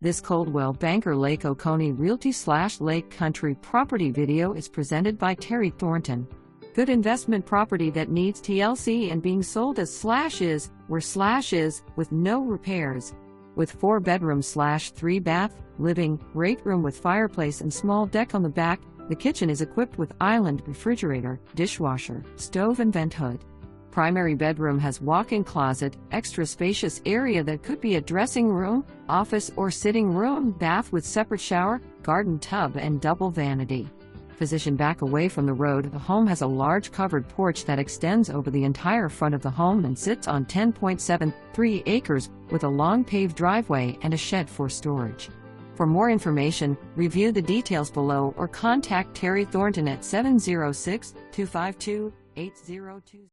This Coldwell Banker Lake Oconee Realty / Lake Country property video is presented by Terry Thornton. Good investment property that needs TLC and being sold as /is, where /is, with no repairs. With 4 bedrooms / 3 bath, living, great room with fireplace and small deck on the back, the kitchen is equipped with island refrigerator, dishwasher, stove and vent hood. Primary bedroom has walk-in closet, extra spacious area that could be a dressing room, office or sitting room, bath with separate shower, garden tub and double vanity. Positioned back away from the road, the home has a large covered porch that extends over the entire front of the home and sits on 10.73 acres with a long paved driveway and a shed for storage. For more information, review the details below or contact Terry Thornton at 706-252-8020.